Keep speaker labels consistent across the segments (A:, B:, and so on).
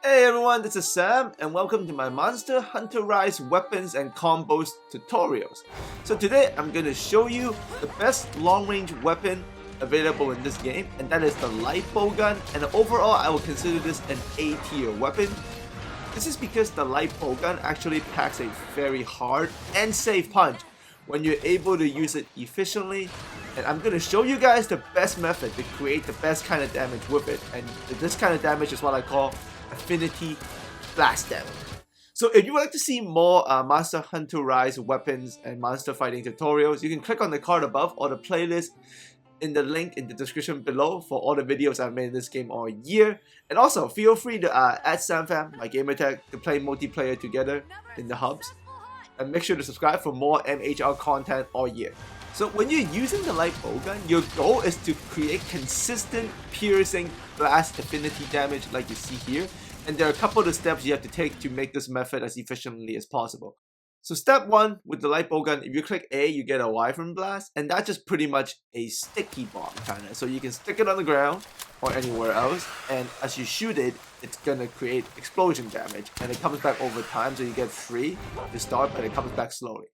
A: Hey everyone, this is Sam and welcome to my Monster Hunter Rise weapons and combos tutorials. So today I'm going to show you the best long range weapon available in this game, and that is the light bowgun, and overall I will consider this an A tier weapon. This is because the light bowgun actually packs a very hard and safe punch when you're able to use it efficiently, and I'm going to show you guys the best method to create the best kind of damage with it, and this kind of damage is what I call affinity blast damage. So if you would like to see more Monster Hunter Rise weapons and monster fighting tutorials, you can click on the card above or the playlist in the link in the description below for all the videos I've made in this game all year. And also feel free to add SamFam, my gamertag, to play multiplayer together in the hubs. And make sure to subscribe for more MHR content all year. So when you're using the light bowgun, your goal is to create consistent piercing blast affinity damage like you see here, and there are a couple of steps you have to take to make this method as efficiently as possible. So step 1 with the light bowgun, if you click A, you get a wyvern blast, and that's just pretty much a sticky bomb kinda. So you can stick it on the ground or anywhere else, and as you shoot it, it's gonna create explosion damage, and it comes back over time, so you get 3 to start, but it comes back slowly.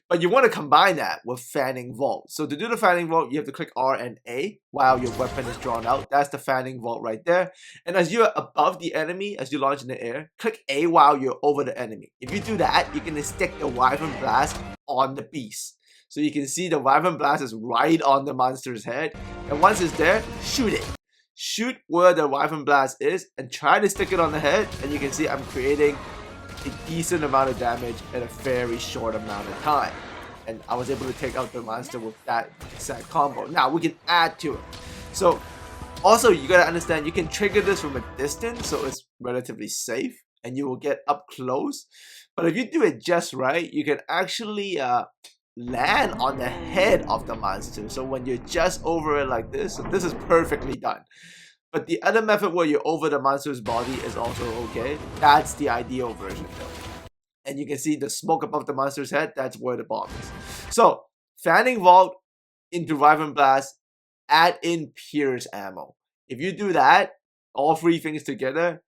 A: But you want to combine that with fanning vault. So to do the fanning vault, you have to click R and A while your weapon is drawn out. That's the fanning vault right there. And as you're above the enemy, as you launch in the air, click A while you're over the enemy. If you do that, you're gonna stick the wyvern blast on the beast. So you can see the wyvern blast is right on the monster's head, and once it's there, shoot it. Shoot where the wyvern blast is and try to stick it on the head, and you can see I'm creating a decent amount of damage in a very short amount of time. And I was able to take out the monster with that exact combo. Now we can add to it. So also you gotta understand, you can trigger this from a distance, so it's relatively safe and you will get up close. But if you do it just right, you can actually land on the head of the monster. So when you're just over it like this, so this is perfectly done. But the other method where you're over the monster's body is also okay. That's the ideal version though. And you can see the smoke above the monster's head, that's where the bomb is. So fanning vault into wyvern blast, add in pierce ammo. If you do that, all 3 things together,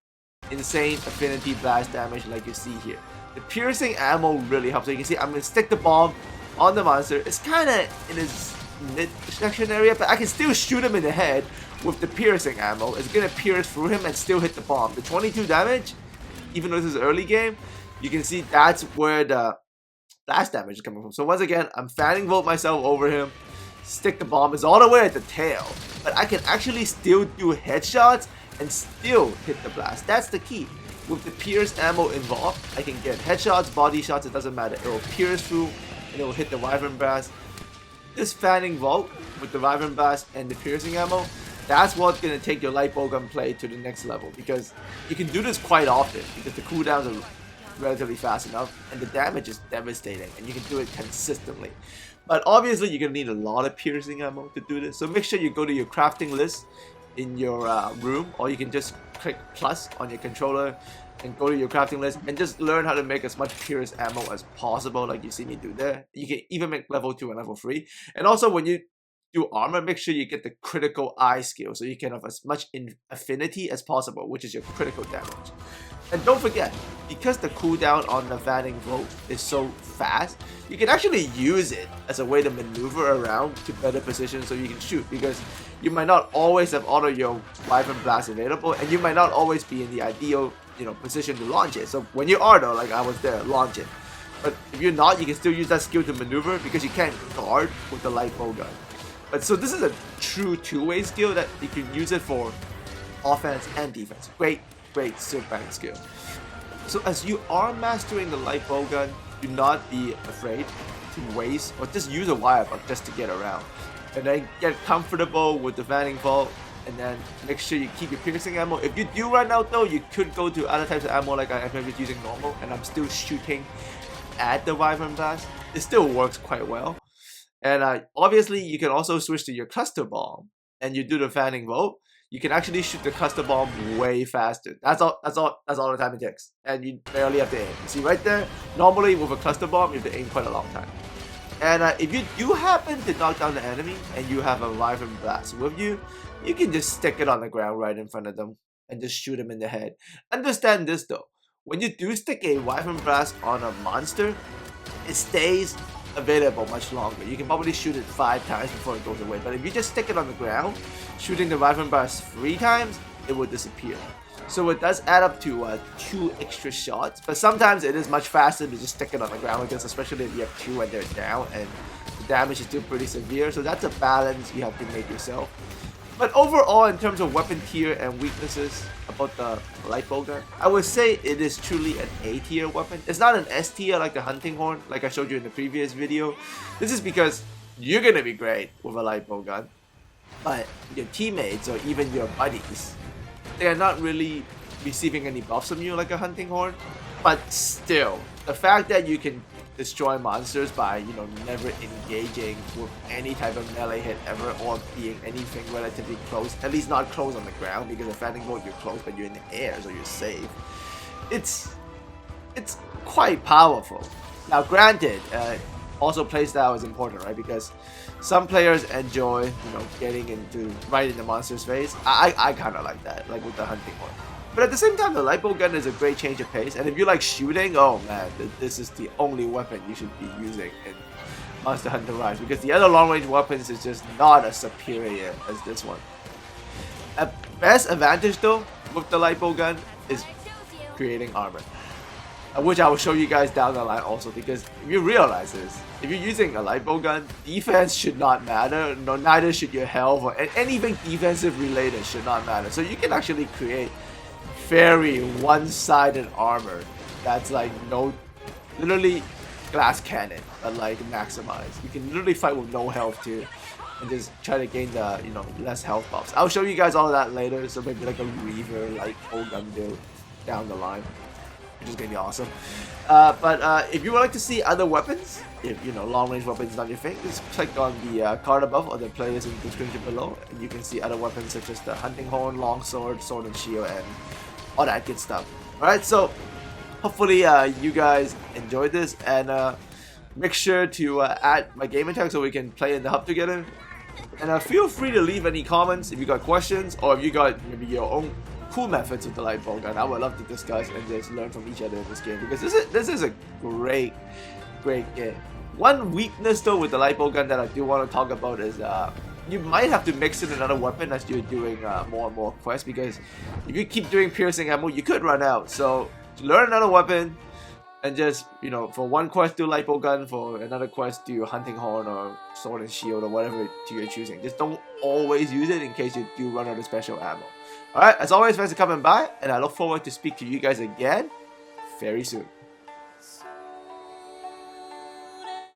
A: insane affinity blast damage like you see here. The piercing ammo really helps. So you can see I'm gonna stick the bomb on the monster. It's kind of in his mid-section area, but I can still shoot him in the head with the piercing ammo. It's gonna pierce through him and still hit the bomb. The 22 damage, even though this is early game, you can see that's where the blast damage is coming from. So once again, I'm fanning vault myself over him, stick the bomb, is all the way at the tail, but I can actually still do headshots and still hit the blast. That's the key. With the pierce ammo involved, I can get headshots, body shots, it doesn't matter. It will pierce through and it will hit the wyvern blast. This fanning vault with the wyvern blast and the piercing ammo, that's what's going to take your light bowgun play to the next level, because you can do this quite often because the cooldowns are relatively fast enough and the damage is devastating and you can do it consistently. But obviously you're going to need a lot of piercing ammo to do this, so make sure you go to your crafting list in your room, or you can just click plus on your controller and go to your crafting list and just learn how to make as much pierce ammo as possible like you see me do there. You can even make level 2 and level 3. And also when you do armor, make sure you get the critical eye skill so you can have as much affinity as possible, which is your critical damage. And don't forget, because the cooldown on the fanning vault is so fast, you can actually use it as a way to maneuver around to better position so you can shoot, because you might not always have all of your wyvern blast available and you might not always be in the ideal position to launch it. So when you are though, like I was there, launch it. But if you're not, you can still use that skill to maneuver because you can't guard with the light bowgun. But so this is a true two-way skill that you can use it for offense and defense. Great silkback skill. So as you are mastering the light bowgun, do not be afraid to waste or just use a wire buck just to get around. And then get comfortable with the fanning vault, and then make sure you keep your piercing ammo. If you do run out though, you could go to other types of ammo like I am just using normal and I'm still shooting at the wyvern blast. It still works quite well. And obviously you can also switch to your cluster bomb and you do the fanning vault. You can actually shoot the cluster bomb way faster. That's all the time it takes. And you barely have to aim. You see right there? Normally with a cluster bomb, you have to aim quite a long time. And if you do happen to knock down the enemy and you have a wyvern blast with you, you can just stick it on the ground right in front of them and just shoot him in the head. Understand this though, when you do stick a Wyvern Blast on a monster, it stays available much longer. You can probably shoot it 5 times before it goes away, but if you just stick it on the ground, shooting the Wyvern Blast 3 times, it will disappear. So it does add up to 2 extra shots, but sometimes it is much faster to just stick it on the ground, because especially if you have 2 and they're down and the damage is still pretty severe, so that's a balance you have to make yourself. But overall, in terms of weapon tier and weaknesses about the light bowgun, I would say it is truly an A tier weapon. It's not an S tier like the hunting horn, like I showed you in the previous video. This is because you're gonna be great with a light bowgun, but your teammates or even your buddies, they are not really receiving any buffs from you like a hunting horn. But still, the fact that you can destroy monsters by, you know, never engaging with any type of melee hit ever, or being anything relatively close, at least not close on the ground, because if fighting mode you're close but you're in the air, so you're safe. It's quite powerful. Now granted, also playstyle is important, right? Because some players enjoy, you know, getting into right in the monster's face. I kind of like that, like with the hunting horn. But at the same time, the light bowgun is a great change of pace, and if you like shooting, oh man, this is the only weapon you should be using in Monster Hunter Rise, because the other long-range weapons is just not as superior as this one. A best advantage though with the light bowgun is creating armor, which I will show you guys down the line also, because if you realize this, if you're using a light bowgun, defense should not matter, no, neither should your health, or anything defensive related should not matter. So you can actually create very one-sided armor that's like literally glass cannon, but like maximized. You can literally fight with no health too, and just try to gain the, you know, less health buffs. I'll show you guys all of that later, so maybe like a Reaver like bowgun build down the line, which is gonna be awesome. But if you would like to see other weapons, if you know long-range weapons not your thing, just click on the card above or the playlist in the description below, and you can see other weapons such as the hunting horn, longsword, sword and shield, and all that good stuff. Alright, so hopefully you guys enjoyed this, and make sure to add my gamer tag so we can play in the hub together. And feel free to leave any comments if you got questions, or if you got maybe your own cool methods with the light bowgun. I would love to discuss and just learn from each other in this game, because this is a great game. One weakness though with the light bowgun that I do want to talk about is you might have to mix in another weapon as you're doing more and more quests, because if you keep doing piercing ammo, you could run out. So learn another weapon, and just, you know, for one quest do light bowgun, for another quest do hunting horn or sword and shield or whatever you're choosing. Just don't always use it in case you do run out of special ammo. Alright, as always, thanks for coming by, and I look forward to speak to you guys again very soon.